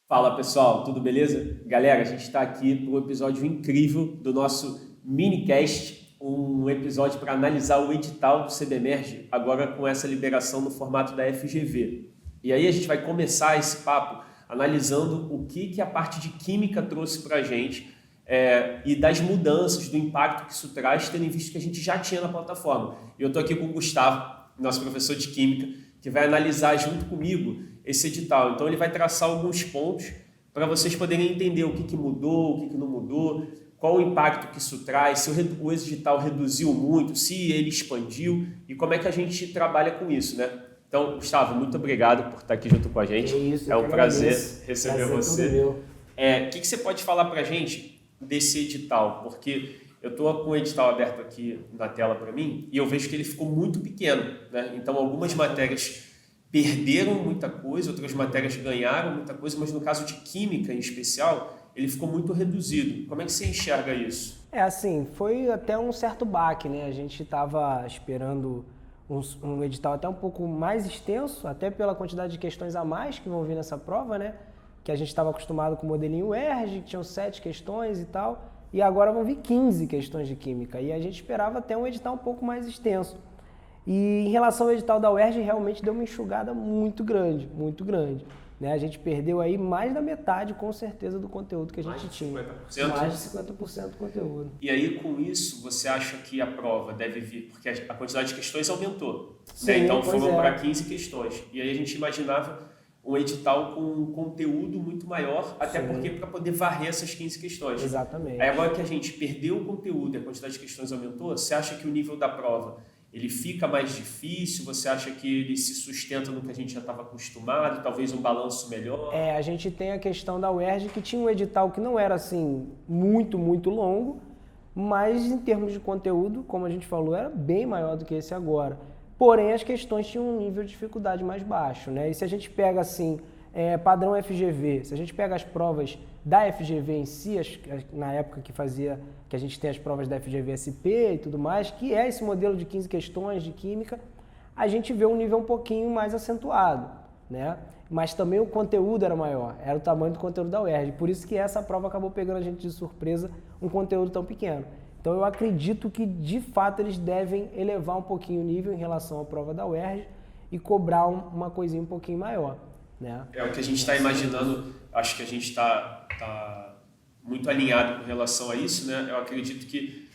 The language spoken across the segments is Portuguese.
Fala pessoal, tudo beleza? Galera, a gente está aqui para um episódio incrível do nosso minicast, um episódio para analisar o edital do CBMERG, agora com essa liberação no formato da FGV. E aí a gente vai começar esse papo analisando o que a parte de química trouxe para a gente e das mudanças, do impacto que isso traz, tendo em vista que a gente já tinha na plataforma. E eu estou aqui com o Gustavo, nosso professor de química, que vai analisar junto comigo esse edital. Então ele vai traçar alguns pontos para vocês poderem entender o que mudou, o que não mudou, qual o impacto que isso traz, se o edital reduziu muito, se ele expandiu e como é que a gente trabalha com isso, né? Então, Gustavo, muito obrigado por estar aqui junto com a gente. Que isso, é um prazer agradeço. receber Prazer você. todo meu. O que você pode falar para a gente desse edital? Porque eu estou com o edital aberto aqui na tela para mim e eu vejo que ele ficou muito pequeno, né? Então, algumas matérias perderam muita coisa, outras matérias ganharam muita coisa, mas no caso de química em especial, ele ficou muito reduzido. Como é que você enxerga isso? Assim, foi até um certo baque, né? A gente estava esperando um edital até um pouco mais extenso, até pela quantidade de questões a mais que vão vir nessa prova, né? Que a gente estava acostumado com o modelinho ERG, que tinham 7 questões e tal, e agora vão vir 15 questões de química, e a gente esperava até um edital um pouco mais extenso. E em relação ao edital da UERJ, realmente deu uma enxugada muito grande, né? A gente perdeu aí mais da metade, com certeza, do conteúdo que a gente tinha. 50%? Mais de 50% do conteúdo. E aí, com isso, você acha que a prova deve vir, porque a quantidade de questões aumentou, Sim, né? Então pois foram é. para 15 questões. E aí a gente imaginava um edital com um conteúdo muito maior, até Sim. porque para poder varrer essas 15 questões. Exatamente. Aí agora que a gente perdeu o conteúdo e a quantidade de questões aumentou, você acha que o nível da prova ele fica mais difícil? Você acha que ele se sustenta no que a gente já estava acostumado? Talvez um balanço melhor? A gente tem a questão da UERJ, que tinha um edital que não era assim muito longo, mas em termos de conteúdo, como a gente falou, era bem maior do que esse agora. Porém, as questões tinham um nível de dificuldade mais baixo, né? E se a gente pega assim, padrão FGV, se a gente pega as provas da FGV em si, na época que a gente tem as provas da FGV-SP e tudo mais, que é esse modelo de 15 questões de química, a gente vê um nível um pouquinho mais acentuado, né? Mas também o conteúdo era maior, era o tamanho do conteúdo da UERJ, por isso que essa prova acabou pegando a gente de surpresa, um conteúdo tão pequeno. Então eu acredito que de fato eles devem elevar um pouquinho o nível em relação à prova da UERJ e cobrar uma coisinha um pouquinho maior, né? É o que a gente está imaginando, acho que a gente está muito alinhado com relação a isso, né? Eu acredito que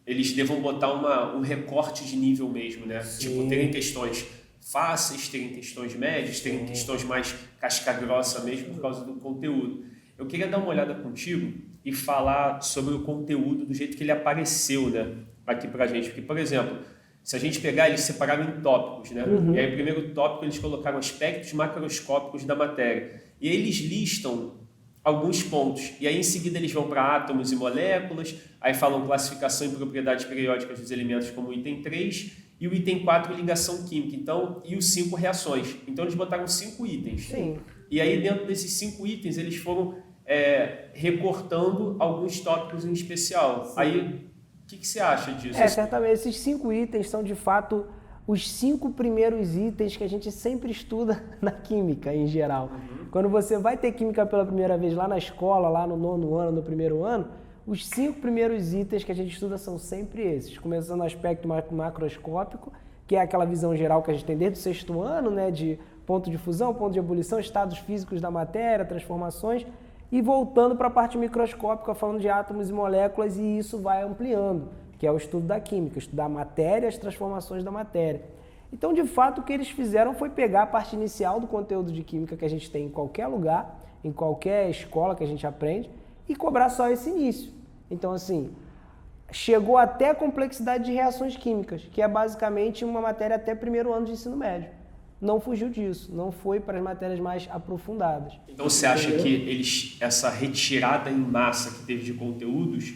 eles devam botar um recorte de nível mesmo, né? Sim. Tipo, terem questões fáceis, terem questões médias, terem questões mais casca grossa mesmo por causa do conteúdo. Eu queria dar uma olhada contigo e falar sobre o conteúdo do jeito que ele apareceu, né? Aqui pra gente. Porque, por exemplo, se a gente pegar, eles separaram em tópicos, né? Uhum. E aí, o primeiro tópico, eles colocaram aspectos macroscópicos da matéria. E aí, eles listam alguns pontos. E aí, em seguida, eles vão para átomos e moléculas, aí falam classificação e propriedades periódicas dos elementos como item 3, e o item 4, ligação química. Então, e os 5 reações. Então, eles botaram 5 itens. Sim. E aí, dentro desses 5 itens, eles foram recortando alguns tópicos em especial. Sim. Aí, o que você acha disso? Certamente, esses 5 itens são, de fato, os 5 primeiros itens que a gente sempre estuda na química, em geral. Uhum. Quando você vai ter química pela primeira vez lá na escola, lá no 9º ano, no 1º ano, os 5 primeiros itens que a gente estuda são sempre esses. Começando no aspecto macroscópico, que é aquela visão geral que a gente tem desde o 6º ano, né, de ponto de fusão, ponto de ebulição, estados físicos da matéria, transformações, e voltando para a parte microscópica, falando de átomos e moléculas, e isso vai ampliando, que é o estudo da química, estudar a matéria, as transformações da matéria. Então, de fato, o que eles fizeram foi pegar a parte inicial do conteúdo de química que a gente tem em qualquer lugar, em qualquer escola que a gente aprende, e cobrar só esse início. Então, assim, chegou até a complexidade de reações químicas, que é basicamente uma matéria até 1º ano de ensino médio. Não fugiu disso, não foi para as matérias mais aprofundadas. Então você acha que essa retirada em massa que teve de conteúdos,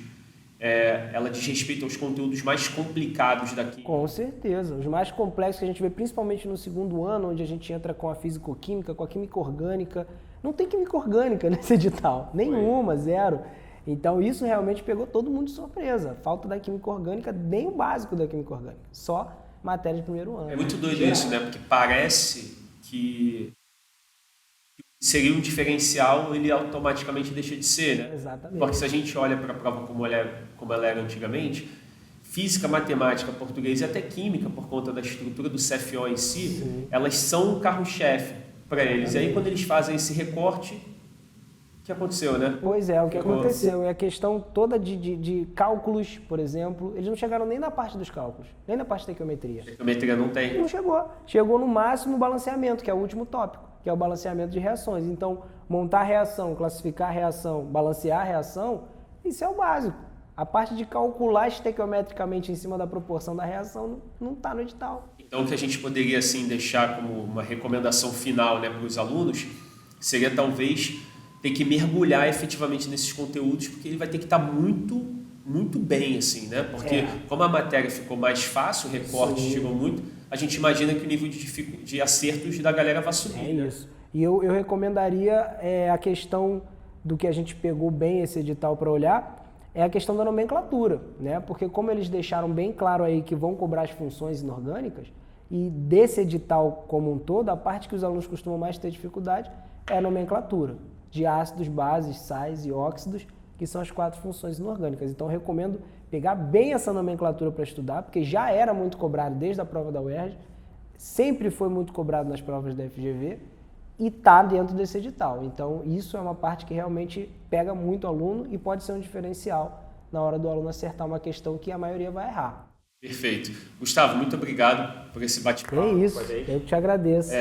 ela diz respeito aos conteúdos mais complicados da química? Com certeza, os mais complexos que a gente vê principalmente no 2º ano, onde a gente entra com a físico-química, com a química orgânica. Não tem química orgânica nesse edital, nenhuma, zero. Então isso realmente pegou todo mundo de surpresa. Falta da química orgânica, nem o básico da química orgânica, só matéria de 1º ano. É muito doido isso, né? Porque parece que seria um diferencial, ele automaticamente deixa de ser, né? Exatamente. Porque se a gente olha para a prova como ela era antigamente, física, matemática, português e até química, por conta da estrutura do CFO em si, Sim. elas são um carro-chefe para eles. E aí quando eles fazem esse recorte, o que aconteceu, né? Pois é, o que aconteceu é a questão toda de cálculos, por exemplo, eles não chegaram nem na parte dos cálculos, nem na parte de tequiometria. Tequiometria não tem. Não chegou. Chegou no máximo no balanceamento, que é o último tópico, que é o balanceamento de reações. Então, montar a reação, classificar a reação, balancear a reação, isso é o básico. A parte de calcular estequiometricamente em cima da proporção da reação não está no edital. Então, o que a gente poderia assim deixar como uma recomendação final, né, para os alunos seria talvez ter que mergulhar efetivamente nesses conteúdos, porque ele vai ter que estar muito bem, assim, né? Porque como a matéria ficou mais fácil, o recorte chegou muito, a gente imagina que o nível de acertos da galera vai subir. É isso. E eu recomendaria a questão do que a gente pegou bem esse edital para olhar, é a questão da nomenclatura, né? Porque como eles deixaram bem claro aí que vão cobrar as funções inorgânicas, e desse edital como um todo, a parte que os alunos costumam mais ter dificuldade é a nomenclatura de ácidos, bases, sais e óxidos, que são as 4 funções inorgânicas. Então, eu recomendo pegar bem essa nomenclatura para estudar, porque já era muito cobrado desde a prova da UERJ, sempre foi muito cobrado nas provas da FGV e está dentro desse edital. Então, isso é uma parte que realmente pega muito aluno e pode ser um diferencial na hora do aluno acertar uma questão que a maioria vai errar. Perfeito. Gustavo, muito obrigado por esse bate-papo. É isso, eu te agradeço.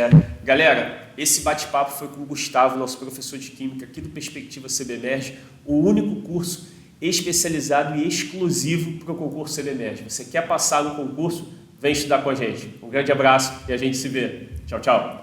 Galera, esse bate-papo foi com o Gustavo, nosso professor de Química aqui do Perspectiva CBMERG, o único curso especializado e exclusivo para o concurso CBMERG. Você quer passar no concurso? Vem estudar com a gente. Um grande abraço e a gente se vê. Tchau, tchau.